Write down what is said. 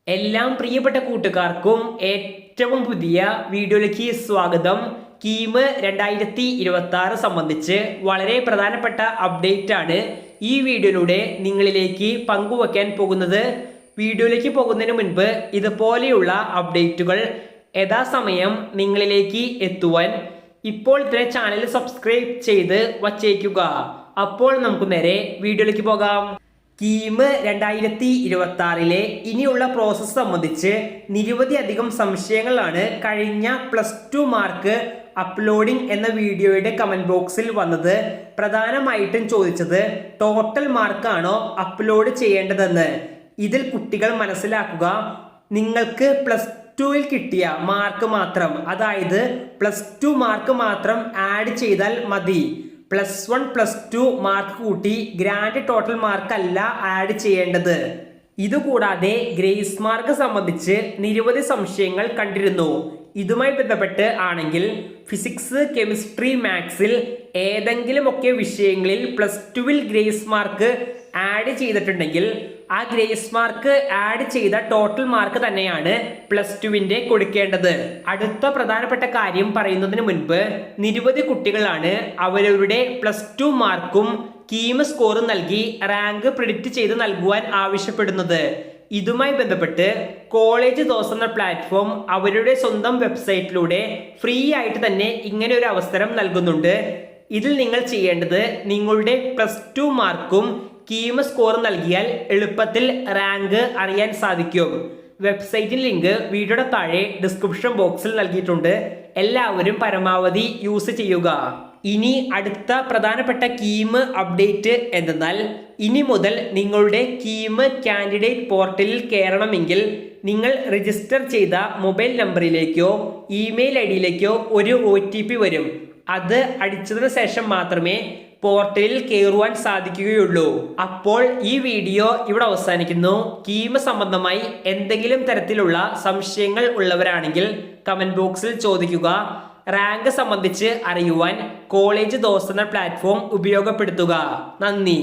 എല്ലാം പ്രിയപ്പെട്ട കൂട്ടുകാർക്കും ഏറ്റവും പുതിയ വീഡിയോയിലേക്ക് സ്വാഗതം. കീം 2026 സംബന്ധിച്ച് വളരെ പ്രധാനപ്പെട്ട അപ്ഡേറ്റ് ആണ് ഈ വീഡിയോയിലൂടെ നിങ്ങളിലേക്ക് പങ്കുവയ്ക്കാൻ പോകുന്നത്. വീഡിയോയിലേക്ക് പോകുന്നതിന് മുൻപ് ഇതുപോലെയുള്ള അപ്ഡേറ്റുകൾ യഥാസമയം നിങ്ങളിലേക്ക് എത്തുവാൻ ഇപ്പോൾ തന്നെ ചാനൽ സബ്സ്ക്രൈബ് ചെയ്ത് വച്ചേക്കുക. അപ്പോൾ നമുക്ക് നേരെ വീഡിയോയിലേക്ക് പോകാം. കീം 2026 ഇനിയുള്ള പ്രോസസ്സ് സംബന്ധിച്ച് നിരവധി അധികം സംശയങ്ങളാണ് കഴിഞ്ഞ +2 മാർക്ക് അപ്ലോഡിംഗ് എന്ന വീഡിയോയുടെ കമന്റ് ബോക്സിൽ വന്നത്. പ്രധാനമായിട്ടും ചോദിച്ചത് ടോട്ടൽ മാർക്കാണോ അപ്ലോഡ് ചെയ്യേണ്ടതെന്ന്. ഇതിൽ കുട്ടികൾ മനസ്സിലാക്കുക, നിങ്ങൾക്ക് +2 കിട്ടിയ മാർക്ക് മാത്രം, അതായത് +2 മാർക്ക് മാത്രം ആഡ് ചെയ്താൽ മതി. +1 +2 മാർക്ക് കൂട്ടി ഗ്രാൻഡ് ടോട്ടൽ മാർക്ക് അല്ല ആഡ് ചെയ്യേണ്ടത്. ഇതുകൂടാതെ ഗ്രേസ് മാർക്ക് സംബന്ധിച്ച് നിരവധി സംശയങ്ങൾ കണ്ടിരുന്നു. ഇതുമായി ബന്ധപ്പെട്ട് ആണെങ്കിൽ ഫിസിക്സ്, കെമിസ്ട്രി, മാത്സിൽ ഏതെങ്കിലുമൊക്കെ വിഷയങ്ങളിൽ +2 ഗ്രേസ് മാർക്ക് ആഡ് ചെയ്തിട്ടുണ്ടെങ്കിൽ ആ ഗ്രേസ് മാർക്ക് ആഡ് ചെയ്ത ടോട്ടൽ മാർക്ക് തന്നെയാണ് +2 കൊടുക്കേണ്ടത്. അടുത്ത പ്രധാനപ്പെട്ട കാര്യം പറയുന്നതിന് മുൻപ് നിരവധി കുട്ടികളാണ് അവരവരുടെ +2 മാർക്കും കീം സ്കോറും നൽകി റാങ്ക് പ്രിഡിക്റ്റ് ചെയ്ത് നൽകുവാൻ ആവശ്യപ്പെടുന്നത്. ഇതുമായി ബന്ധപ്പെട്ട് കോളേജ് ദോസ് എന്ന പ്ലാറ്റ്ഫോം അവരുടെ സ്വന്തം വെബ്സൈറ്റിലൂടെ ഫ്രീ ആയിട്ട് തന്നെ ഇങ്ങനെ ഒരു അവസരം നൽകുന്നുണ്ട്. ഇതിൽ നിങ്ങൾ ചെയ്യേണ്ടത് നിങ്ങളുടെ +2 മാർക്കും കീം സ്കോർ നൽകിയാൽ എളുപ്പത്തിൽ റാങ്ക് അറിയാൻ സാധിക്കും. വെബ്സൈറ്റിൽ ലിങ്ക് വീഡിയോയുടെ താഴെ ഡിസ്ക്രിപ്ഷൻ ബോക്സിൽ നൽകിയിട്ടുണ്ട്. എല്ലാവരും പരമാവധി യൂസ് ചെയ്യുക. ഇനി അടുത്ത പ്രധാനപ്പെട്ട കീം അപ്ഡേറ്റ് എന്തെന്നാൽ, ഇനി മുതൽ നിങ്ങളുടെ കീം കാൻഡിഡേറ്റ് പോർട്ടലിൽ കയറണമെങ്കിൽ നിങ്ങൾ രജിസ്റ്റർ ചെയ്ത മൊബൈൽ നമ്പറിലേക്കോ ഇമെയിൽ ഐഡിയിലേക്കോ ഒരു OTP വരും. അത് അടിച്ചതിന് ശേഷം മാത്രമേ പോർട്ടലിൽ കയറുവാൻ സാധിക്കുകയുള്ളൂ. അപ്പോൾ ഈ വീഡിയോ ഇവിടെ അവസാനിക്കുന്നു. കീം സംബന്ധമായി എന്തെങ്കിലും തരത്തിലുള്ള സംശയങ്ങൾ ഉള്ളവരാണെങ്കിൽ കമന്റ് ബോക്സിൽ ചോദിക്കുക. റാങ്ക് സംബന്ധിച്ച് അറിയുവാൻ കോളേജ് ദോസ് എന്ന പ്ലാറ്റ്ഫോം ഉപയോഗപ്പെടുത്തുക. നന്ദി.